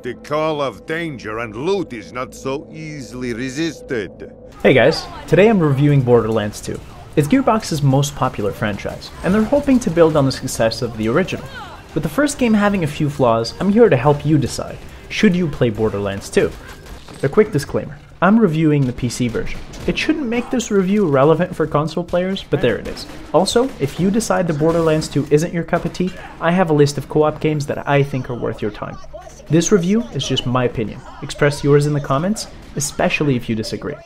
The call of danger and loot is not so easily resisted. Hey guys, today I'm reviewing Borderlands 2. It's Gearbox's most popular franchise, and they're hoping to build on the success of the original. With the first game having a few flaws, I'm here to help you decide, should you play Borderlands 2? A quick disclaimer, I'm reviewing the PC version. It shouldn't make this review relevant for console players, but there it is. Also, if you decide that Borderlands 2 isn't your cup of tea, I have a list of co-op games that I think are worth your time. This review is just my opinion. Express yours in the comments, especially if you disagree.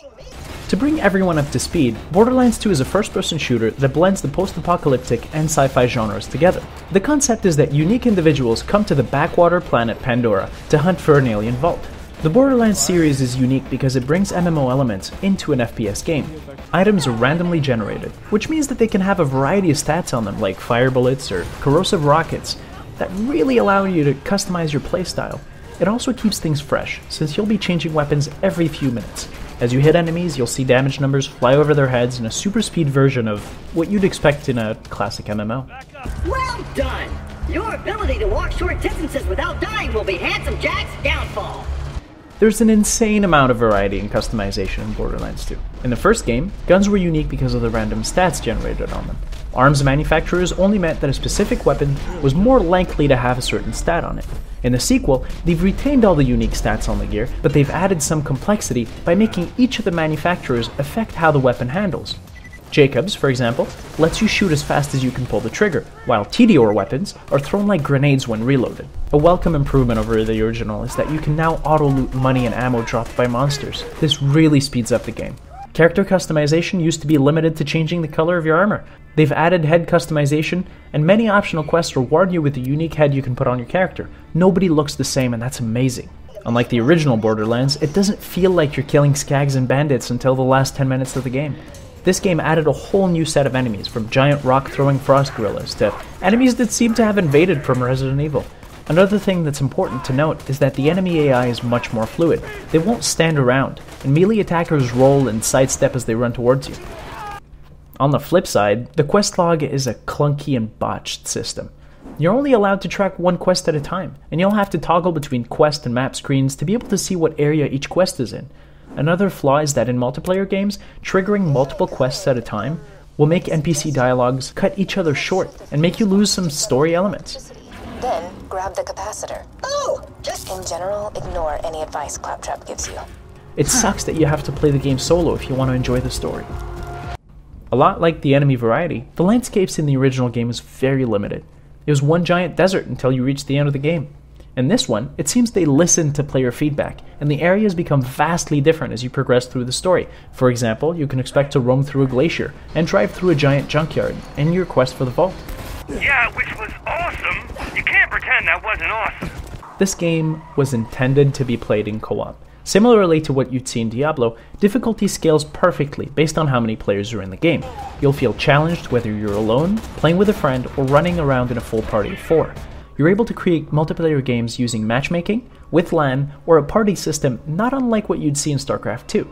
To bring everyone up to speed, Borderlands 2 is a first-person shooter that blends the post-apocalyptic and sci-fi genres together. The concept is that unique individuals come to the backwater planet Pandora to hunt for an alien vault. The Borderlands series is unique because it brings MMO elements into an FPS game. Items are randomly generated, which means that they can have a variety of stats on them like fire bullets or corrosive rockets that really allow you to customize your playstyle. It also keeps things fresh, since you'll be changing weapons every few minutes. As you hit enemies, you'll see damage numbers fly over their heads in a super speed version of what you'd expect in a classic MMO. Well done! Your ability to walk short distances without dying will be Handsome Jack's downfall. There's an insane amount of variety and customization in Borderlands 2. In the first game, guns were unique because of the random stats generated on them. Arms manufacturers only meant that a specific weapon was more likely to have a certain stat on it. In the sequel, they've retained all the unique stats on the gear, but they've added some complexity by making each of the manufacturers affect how the weapon handles. Jacobs, for example, lets you shoot as fast as you can pull the trigger, while TDR weapons are thrown like grenades when reloaded. A welcome improvement over the original is that you can now auto-loot money and ammo dropped by monsters. This really speeds up the game. Character customization used to be limited to changing the color of your armor. They've added head customization, and many optional quests reward you with a unique head you can put on your character. Nobody looks the same, and that's amazing. Unlike the original Borderlands, it doesn't feel like you're killing skags and bandits until the last 10 minutes of the game. This game added a whole new set of enemies, from giant rock-throwing frost gorillas to enemies that seem to have invaded from Resident Evil. Another thing that's important to note is that the enemy AI is much more fluid. They won't stand around, and melee attackers roll and sidestep as they run towards you. On the flip side, the quest log is a clunky and botched system. You're only allowed to track one quest at a time, and you'll have to toggle between quest and map screens to be able to see what area each quest is in. Another flaw is that in multiplayer games, triggering multiple quests at a time will make NPC dialogues cut each other short and make you lose some story elements. Then, grab the capacitor. Oh, just In general, ignore any advice Claptrap gives you. It sucks that you have to play the game solo if you want to enjoy the story. A lot like the enemy variety, the landscapes in the original game was very limited. It was one giant desert until you reached the end of the game. In this one, it seems they listened to player feedback, and the areas become vastly different as you progress through the story. For example, you can expect to roam through a glacier and drive through a giant junkyard in your quest for the vault. Yeah, which was awesome. You can't pretend that wasn't awesome. This game was intended to be played in co-op. Similarly to what you'd see in Diablo, difficulty scales perfectly based on how many players are in the game. You'll feel challenged whether you're alone, playing with a friend, or running around in a full party of 4. You're able to create multiplayer games using matchmaking, with LAN, or a party system not unlike what you'd see in StarCraft 2.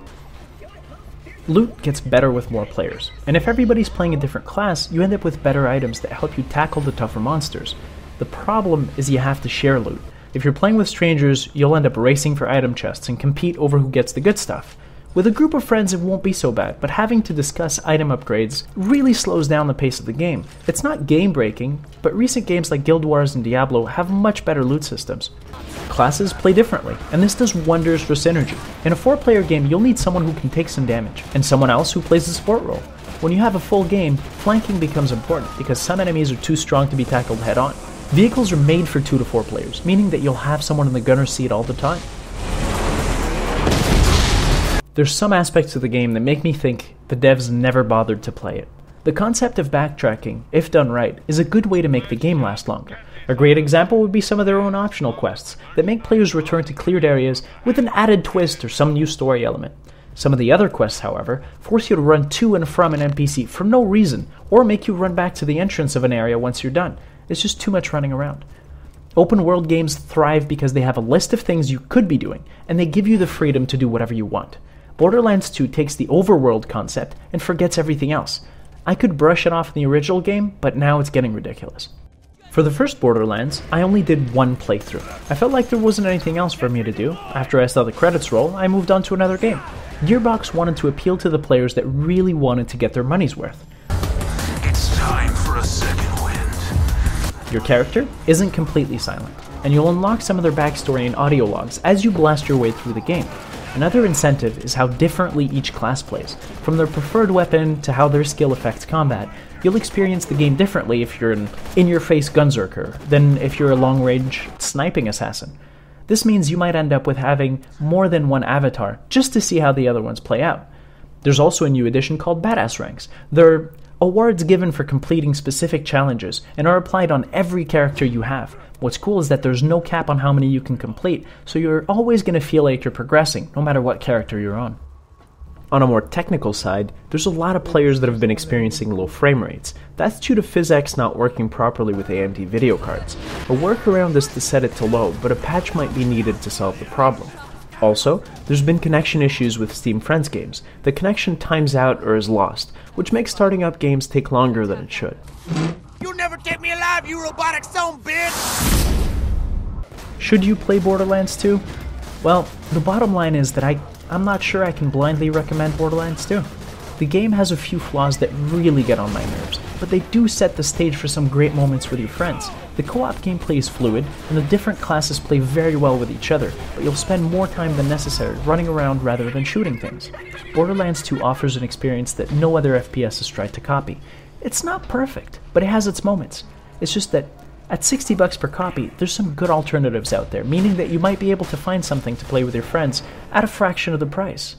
Loot gets better with more players, and if everybody's playing a different class, you end up with better items that help you tackle the tougher monsters. The problem is you have to share loot. If you're playing with strangers, you'll end up racing for item chests and compete over who gets the good stuff. With a group of friends it won't be so bad, but having to discuss item upgrades really slows down the pace of the game. It's not game-breaking, but recent games like Guild Wars and Diablo have much better loot systems. Classes play differently, and this does wonders for synergy. In a 4-player game, you'll need someone who can take some damage, and someone else who plays the support role. When you have a full game, flanking becomes important because some enemies are too strong to be tackled head-on. Vehicles are made for 2 to 4 players, meaning that you'll have someone in the gunner's seat all the time. There's some aspects of the game that make me think the devs never bothered to play it. The concept of backtracking, if done right, is a good way to make the game last longer. A great example would be some of their own optional quests that make players return to cleared areas with an added twist or some new story element. Some of the other quests, however, force you to run to and from an NPC for no reason, or make you run back to the entrance of an area once you're done. It's just too much running around. Open world games thrive because they have a list of things you could be doing, and they give you the freedom to do whatever you want. Borderlands 2 takes the overworld concept and forgets everything else. I could brush it off in the original game, but now it's getting ridiculous. For the first Borderlands, I only did one playthrough. I felt like there wasn't anything else for me to do. After I saw the credits roll, I moved on to another game. Gearbox wanted to appeal to the players that really wanted to get their money's worth. It's time for a second wind. Your character isn't completely silent, and you'll unlock some of their backstory and audio logs as you blast your way through the game. Another incentive is how differently each class plays. From their preferred weapon to how their skill affects combat, you'll experience the game differently if you're an in-your-face gunzerker than if you're a long-range sniping assassin. This means you might end up with having more than one avatar just to see how the other ones play out. There's also a new addition called Badass Ranks. They're awards given for completing specific challenges and are applied on every character you have. What's cool is that there's no cap on how many you can complete, so you're always going to feel like you're progressing, no matter what character you're on. On a more technical side, there's a lot of players that have been experiencing low frame rates. That's due to PhysX not working properly with AMD video cards. A workaround is to set it to low, but a patch might be needed to solve the problem. Also, there's been connection issues with Steam Friends games. The connection times out or is lost, which makes starting up games take longer than it should. You'll never take me alive, you robotic son bitch! Should you play Borderlands 2? Well, the bottom line is that I'm not sure I can blindly recommend Borderlands 2. The game has a few flaws that really get on my nerves, but they do set the stage for some great moments with your friends. The co-op gameplay is fluid, and the different classes play very well with each other, but you'll spend more time than necessary running around rather than shooting things. Borderlands 2 offers an experience that no other FPS has tried to copy. It's not perfect, but it has its moments. It's just that at $60 per copy, there's some good alternatives out there, meaning that you might be able to find something to play with your friends at a fraction of the price.